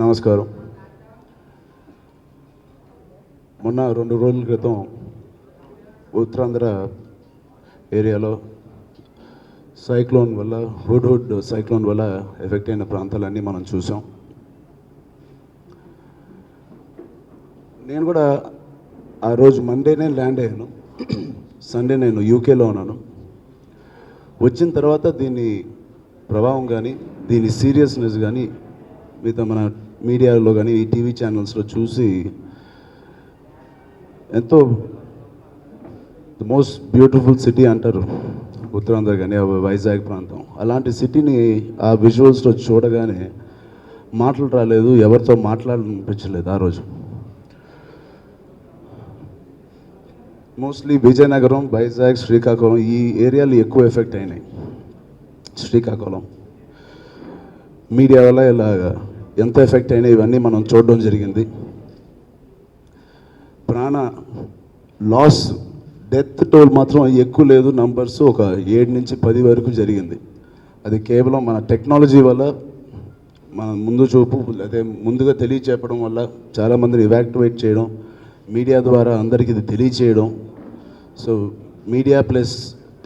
నమస్కారం. మొన్న 2 రోజుల క్రితం ఉత్తరాంధ్ర ఏరియాలో సైక్లోన్ వల్ల హుడ్ సైక్లోన్ వల్ల ఎఫెక్ట్ అయిన ప్రాంతాలన్నీ మనం చూసాం. నేను కూడా ఆ రోజు మండేనే ల్యాండ్ అయ్యాను. సండే నేను యూకేలో ఉన్నాను. వచ్చిన తర్వాత దీని ప్రభావం కానీ దీని సీరియస్నెస్ కానీ మిగతా మన మీడియాలో కానీ ఈ టీవీ ఛానల్స్లో చూసి ఎంతో ద మోస్ట్ బ్యూటిఫుల్ సిటీ అంటారు ఉత్తరాంధ్ర కానీ వైజాగ్ ప్రాంతం. అలాంటి సిటీని ఆ విజువల్స్లో చూడగానే మాటలు రాలేదు, ఎవరితో మాట్లాడాలనిపించలేదు. ఆ రోజు మోస్ట్లీ విజయనగరం, వైజాగ్, శ్రీకాకుళం ఈ ఏరియాలు ఎక్కువ ఎఫెక్ట్ అయినాయి. శ్రీకాకుళం మీడియా వల్ల ఇలాగా ఎంత ఎఫెక్ట్ అయినా ఇవన్నీ మనం చూడడం జరిగింది. ప్రాణ లాస్, డెత్ టోల్ మాత్రం ఎక్కువ లేదు. నంబర్స్ ఒక 7 నుంచి 10 వరకు జరిగింది. అది కేవలం మన టెక్నాలజీ వల్ల, మన ముందు చూపు అదే ముందుగా తెలియచేపడం వల్ల, చాలామందిని ఇవాక్యువేట్ చేయడం, మీడియా ద్వారా అందరికీ ఇది తెలియచేయడం. సో మీడియా ప్లస్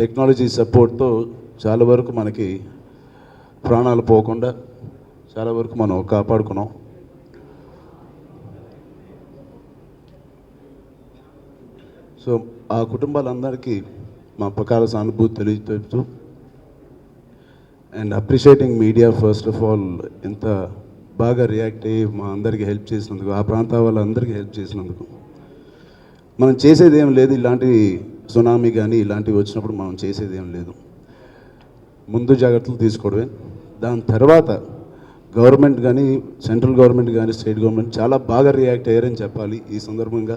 టెక్నాలజీ సపోర్ట్తో చాలా వరకు మనకి ప్రాణాలు పోకుండా చాలా వరకు మనం కాపాడుకున్నాం. సో ఆ కుటుంబాలందరికీ మా ప్రకార సానుభూతి తెలియజేస్తూ and appreciating media first of all ఇంత బాగా రియాక్ట్ అయ్యి మా అందరికీ హెల్ప్ చేసినందుకు, ఆ ప్రాంతాల వాళ్ళందరికీ హెల్ప్ చేసినందుకు. మనం చేసేది ఏం లేదు, ఇలాంటి సునామీ కానీ ఇలాంటివి వచ్చినప్పుడు మనం చేసేది ఏం లేదు, ముందు జాగ్రత్తలు తీసుకోవడమే. దాని తర్వాత గవర్నమెంట్ కానీ, సెంట్రల్ గవర్నమెంట్ కానీ, స్టేట్ గవర్నమెంట్ చాలా బాగా రియాక్ట్ అయ్యారని చెప్పాలి ఈ సందర్భంగా.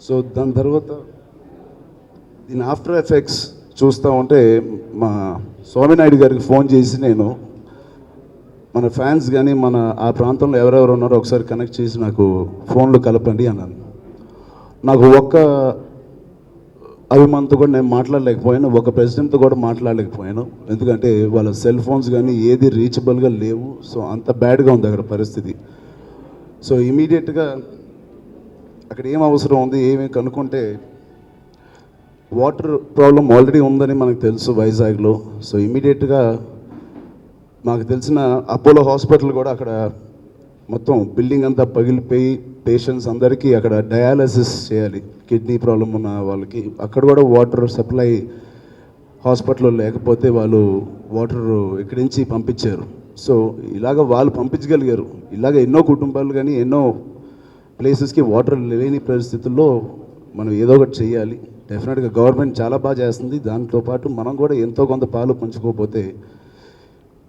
సో దాని తర్వాత దీని ఆఫ్టర్ ఎఫెక్ట్స్ చూస్తూ ఉంటే మా స్వామినాయుడు గారికి ఫోన్ చేసి నేను మన ఫ్యాన్స్ కానీ మన ఆ ప్రాంతంలో ఎవరెవరు ఉన్నారో ఒకసారి కనెక్ట్ చేసి నాకు ఫోన్లు కలపండి అన్నాను. నాకు ఒక్క అభిమానంతో కూడా నేను మాట్లాడలేకపోయాను, ఒక ప్రెసిడెంట్తో కూడా మాట్లాడలేకపోయాను. ఎందుకంటే వాళ్ళ సెల్ ఫోన్స్ కానీ ఏది రీచబుల్గా లేవు. సో అంత బ్యాడ్గా ఉంది అక్కడ పరిస్థితి. సో ఇమీడియట్గా అక్కడ ఏం అవసరం ఉంది ఏమి కనుక్కుంటే వాటర్ ప్రాబ్లం ఆల్రెడీ ఉందని మనకు తెలుసు వైజాగ్లో. సో ఇమీడియట్గా మాకు తెలిసిన అపోలో హాస్పిటల్ కూడా అక్కడ మొత్తం బిల్డింగ్ అంతా పగిలిపోయి పేషెంట్స్ అందరికీ అక్కడ డయాలసిస్ చేయాలి, కిడ్నీ ప్రాబ్లం ఉన్న వాళ్ళకి. అక్కడ కూడా వాటర్ సప్లై హాస్పిటల్లో లేకపోతే వాళ్ళు వాటర్ ఇక్కడి నుంచి పంపించారు. సో ఇలాగ వాళ్ళు పంపించగలిగారు. ఇలాగ ఎన్నో కుటుంబాలు కానీ ఎన్నో ప్లేసెస్కి వాటర్ లేని పరిస్థితుల్లో మనం ఏదో ఒకటి చేయాలి. డెఫినెట్గా గవర్నమెంట్ చాలా బాగా చేస్తుంది, దాంతో పాటు మనం కూడా ఎంతో కొంత పాలు పంచుకోకపోతే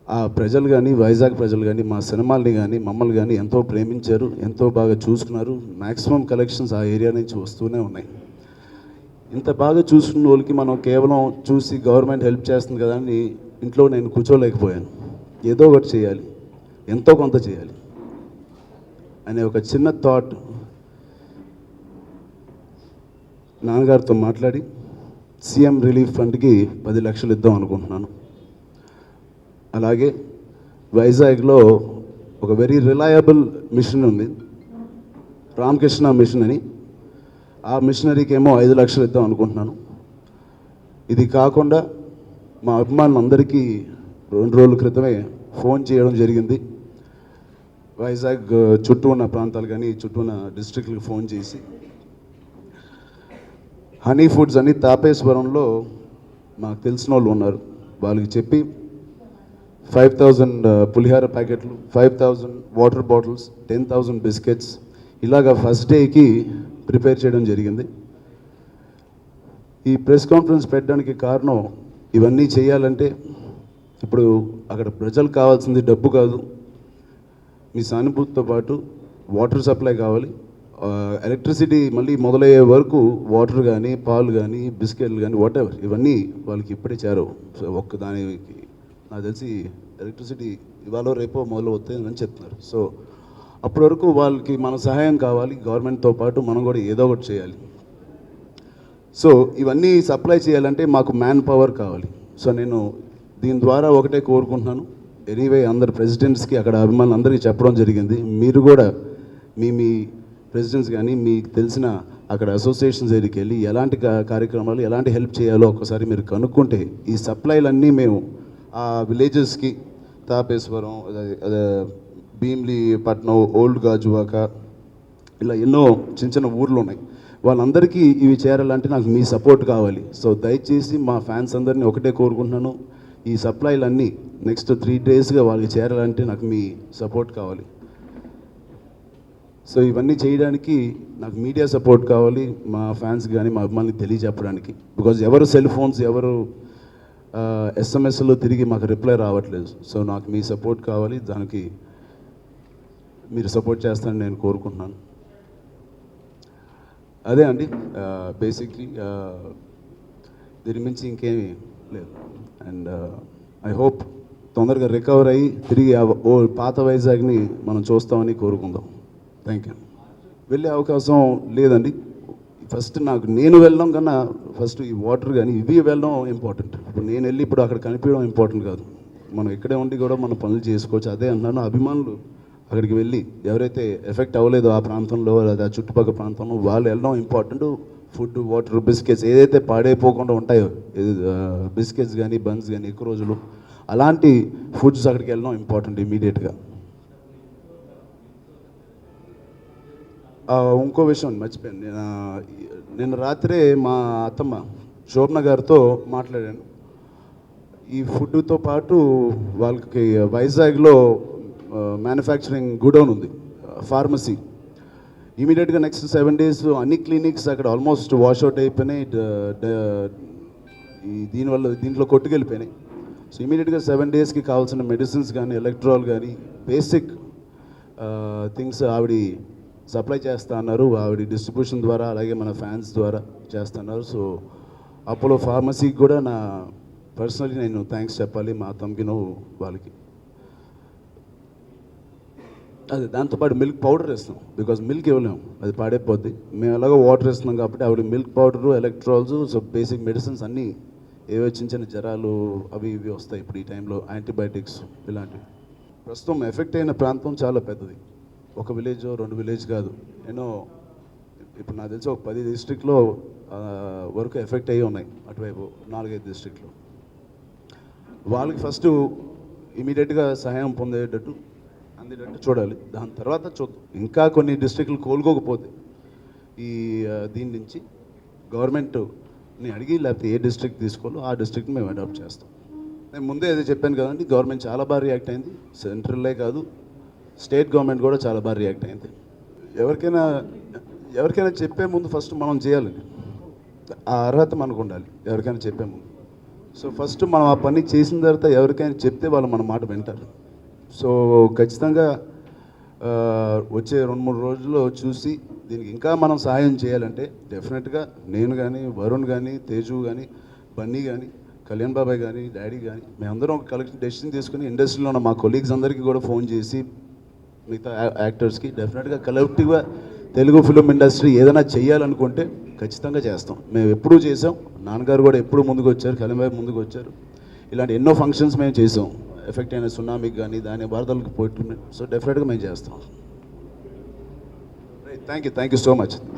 ఆ ప్రజలు కానీ, వైజాగ్ ప్రజలు కానీ మా సినిమాల్ని కానీ మమ్మల్ని కానీ ఎంతో ప్రేమించారు, ఎంతో బాగా చూసుకున్నారు. మ్యాక్సిమం కలెక్షన్స్ ఆ ఏరియా నుంచి వస్తూనే ఉన్నాయి. ఇంత బాగా చూసుకున్న వాళ్ళకి మనం కేవలం చూసి గవర్నమెంట్ హెల్ప్ చేస్తుంది కదా అని ఇంట్లో నేను కూర్చోలేకపోయాను. ఏదో ఒకటి చేయాలి, ఎంతో కొంత చేయాలి అనే ఒక చిన్న థాట్ నాన్నగారితో మాట్లాడి సీఎం రిలీఫ్ ఫండ్కి 10 లక్షలు ఇద్దాం అనుకుంటున్నాను. అలాగే వైజాగ్లో ఒక వెరీ రిలయబుల్ మిషన్ ఉంది, రామకృష్ణ మిషన్ అని. ఆ మిషనరీకి ఏమో 5 లక్షలు ఇద్దాం అనుకుంటున్నాను. ఇది కాకుండా మా అభిమానులందరికీ 2 రోజుల క్రితమే ఫోన్ చేయడం జరిగింది. వైజాగ్ చుట్టూ ఉన్న ప్రాంతాలు కానీ చుట్టూ ఉన్న డిస్ట్రిక్ట్లకు ఫోన్ చేసి హనీ ఫుడ్స్ అని తాపేశ్వరంలో మాకు తెలిసిన వాళ్ళు ఉన్నారు, వాళ్ళకి చెప్పి 5,000 పులిహార ప్యాకెట్లు, 5,000 వాటర్ బాటిల్స్, 10,000 బిస్కెట్స్ ఇలాగా ఫస్ట్ డేకి ప్రిపేర్ చేయడం జరిగింది. ఈ ప్రెస్ కాన్ఫరెన్స్ పెట్టడానికి కారణం ఇవన్నీ చేయాలంటే ఇప్పుడు అక్కడ ప్రజలకు కావాల్సింది డబ్బు కాదు, మీ సానుభూతితో పాటు వాటర్ సప్లై కావాలి. ఎలక్ట్రిసిటీ మళ్ళీ మొదలయ్యే వరకు వాటర్ కానీ, పాలు కానీ, బిస్కెట్లు కానీ, వాటెవర్ ఇవన్నీ వాళ్ళకి ఇప్పుడే చేరవు. సో ఒక్కదానికి నాకు తెలిసి ఎలక్ట్రిసిటీ ఇవాళ రేపో మొదలు వస్తుందని చెప్తున్నారు. సో అప్పటి వరకు వాళ్ళకి మన సహాయం కావాలి, గవర్నమెంట్తో పాటు మనం కూడా ఏదో ఒకటి చేయాలి. సో ఇవన్నీ సప్లై చేయాలంటే మాకు మ్యాన్ పవర్ కావాలి. సో నేను దీని ద్వారా ఒకటే కోరుకుంటున్నాను, ఎనీవే అందరు ప్రెసిడెంట్స్కి అక్కడ అభిమానులు అందరికీ చెప్పడం జరిగింది. మీరు కూడా మీ ప్రెసిడెంట్స్ కానీ మీకు తెలిసిన అక్కడ అసోసియేషన్స్ దగ్గరికి వెళ్ళి ఎలాంటి కార్యక్రమాలు ఎలాంటి హెల్ప్ చేయాలో ఒకసారి మీరు కనుక్కుంటే ఈ సప్లైలన్నీ మేము ఆ విలేజెస్కి తాపేశ్వరం, అదే భీమ్లీ పట్నం, ఓల్డ్ గాజువాక, ఇలా ఎన్నో చిన్న చిన్న ఊర్లు ఉన్నాయి. వాళ్ళందరికీ ఇవి చేరాలంటే నాకు మీ సపోర్ట్ కావాలి. సో దయచేసి మా ఫ్యాన్స్ అందరినీ ఒకటే కోరుకుంటున్నాను, ఈ సప్లైలన్నీ నెక్స్ట్ 3 డేస్గా వాళ్ళకి చేరాలంటే నాకు మీ సపోర్ట్ కావాలి. సో ఇవన్నీ చేయడానికి నాకు మీడియా సపోర్ట్ కావాలి, మా ఫ్యాన్స్ కానీ మా అభిమానులకు తెలియజెప్పడానికి. బికాజ్ ఎవరు సెల్ ఫోన్స్, ఎవరు ఎస్ఎంఎస్లో తిరిగి మాకు రిప్లై రావట్లేదు. సో నాకు మీ సపోర్ట్ కావాలి, దానికి మీరు సపోర్ట్ చేస్తారని నేను కోరుకుంటున్నాను. అదే అండి, బేసిక్లీ దీని మించి ఇంకేమీ లేదు. అండ్ ఐ హోప్ తొందరగా రికవర్ అయ్యి తిరిగి ఓ పాత వైజాగ్ని మనం చూస్తామని కోరుకుందాం. Thank you. వెళ్ళే అవకాశం లేదండి. ఫస్ట్ నేను వెళ్ళడం కన్నా ఫస్ట్ ఈ వాటర్ కానీ ఇవి వెళ్ళడం ఇంపార్టెంట్. ఇప్పుడు నేను వెళ్ళి ఇప్పుడు అక్కడ కనిపించడం ఇంపార్టెంట్ కాదు, మనం ఇక్కడే ఉండి కూడా మనం పనులు చేసుకోవచ్చు. అదే అన్నాను, అభిమానులు అక్కడికి వెళ్ళి ఎవరైతే ఎఫెక్ట్ అవ్వలేదో ఆ ప్రాంతంలో లేదా ఆ చుట్టుపక్కల ప్రాంతంలో వాళ్ళు వెళ్ళడం ఇంపార్టెంట్. ఫుడ్, వాటర్, బిస్కెట్స్ ఏదైతే పాడైపోకుండా ఉంటాయో, బిస్కెట్స్ కానీ బన్స్ కానీ ఎక్కువ రోజులు అలాంటి ఫుడ్స్ అక్కడికి వెళ్ళడం ఇంపార్టెంట్ ఇమీడియట్గా. ఇంకో విషయం మర్చిపోయాను, నేను రాత్రే మా అత్తమ్మ శోభన గారితో మాట్లాడాను. ఈ ఫుడ్తో పాటు వాళ్ళకి వైజాగ్లో మ్యానుఫ్యాక్చరింగ్ గుడౌన్ ఉంది, ఫార్మసీ. ఇమీడియట్గా నెక్స్ట్ 7 days అన్ని క్లినిక్స్ అక్కడ ఆల్మోస్ట్ వాష్అవుట్ అయిపోయినాయి, దీంట్లో కొట్టుకెళ్ళిపోయినాయి. సో ఇమీడియట్గా 7 daysకి కావాల్సిన మెడిసిన్స్ కానీ ఎలక్ట్రాల్ కానీ బేసిక్ థింగ్స్ ఆవిడ సప్లై చేస్తా అన్నారు. ఆవిడ డిస్ట్రిబ్యూషన్ ద్వారా అలాగే మన ఫ్యాన్స్ ద్వారా చేస్తున్నారు. సో అపోలో ఫార్మసీకి కూడా నా పర్సనలీ నేను థ్యాంక్స్ చెప్పాలి, మా తమ్ముకిను వాళ్ళకి. అదే దాంతోపాటు మిల్క్ పౌడర్ వేస్తాం, బికాజ్ మిల్క్ ఇవ్వలేము, అది పాడైపోద్ది. మేము ఎలాగో వాటర్ వేస్తున్నాం కాబట్టి ఆవిడ milk powder, electorals, so basic medicines అన్నీ ఏవో చిన్న చిన్న జ్వరాలు అవి ఇవి వస్తాయి ఇప్పుడు ఈ టైంలో, యాంటీబయాటిక్స్ ఇలాంటివి. ప్రస్తుతం ఎఫెక్ట్ అయిన ప్రాంతం చాలా పెద్దది, ఒక విలేజ్ 2 విలేజ్ కాదు, ఇప్పుడు నాకు తెలిసి ఒక 10 డిస్ట్రిక్ట్లో వరకు ఎఫెక్ట్ అయ్యి ఉన్నాయి, అటువైపు 4-5 డిస్ట్రిక్ట్లో. వాళ్ళకి ఫస్ట్ ఇమీడియట్గా సహాయం అందేటట్టు చూడాలి. దాని తర్వాత చూద్దాం, ఇంకా కొన్ని డిస్ట్రిక్ట్లు కోలుకోకపోతే దీని నుంచి గవర్నమెంట్ని అడిగి లేకపోతే ఏ డిస్ట్రిక్ట్ తీసుకోవాలో ఆ డిస్ట్రిక్ట్ని మేము అడాప్ట్ చేస్తాం. నేను ముందే అది చెప్పాను కదండి, గవర్నమెంట్ చాలా బాగా రియాక్ట్ అయింది, సెంట్రల్లే కాదు స్టేట్ గవర్నమెంట్ కూడా చాలా బాగా రియాక్ట్ అయింది. ఎవరికైనా చెప్పే ముందు ఫస్ట్ మనం చేయాలండి, ఆ అర్హత మనకు ఉండాలి ఎవరికైనా చెప్పే ముందు. సో ఫస్ట్ మనం ఆ పని చేసిన తర్వాత ఎవరికైనా చెప్తే వాళ్ళు మన మాట వింటారు. సో ఖచ్చితంగా వచ్చే 2-3 రోజుల్లో చూసి దీనికి ఇంకా మనం సహాయం చేయాలంటే డెఫినెట్గా నేను కానీ, వరుణ్ కానీ, తేజు కానీ, బన్నీ కానీ, కళ్యాణ్ బాబాయ్ కానీ, డాడీ కానీ మేమందరం ఒక కలెక్టివ్ డెసిషన్ తీసుకుని ఇండస్ట్రీలో ఉన్న మా కొలీగ్స్ అందరికీ కూడా ఫోన్ చేసి మిగతా యాక్టర్స్కి డెఫినెట్గా కలెక్టివ్గా తెలుగు ఫిలిం ఇండస్ట్రీ ఏదైనా చేయాలనుకుంటే ఖచ్చితంగా చేస్తాం. మేము ఎప్పుడూ చేసాం, నాన్నగారు కూడా ఎప్పుడు ముందుకు వచ్చారు, కళ్యాణ్ బాబాయ్ ముందుకు వచ్చారు. ఇలాంటి ఎన్నో ఫంక్షన్స్ మేము చేసాం, ఎఫెక్ట్ అయిన సునామీకి కానీ దాని వరదలకు పోయి. సో డెఫినెట్గా మేము చేస్తాం. Thank you so much.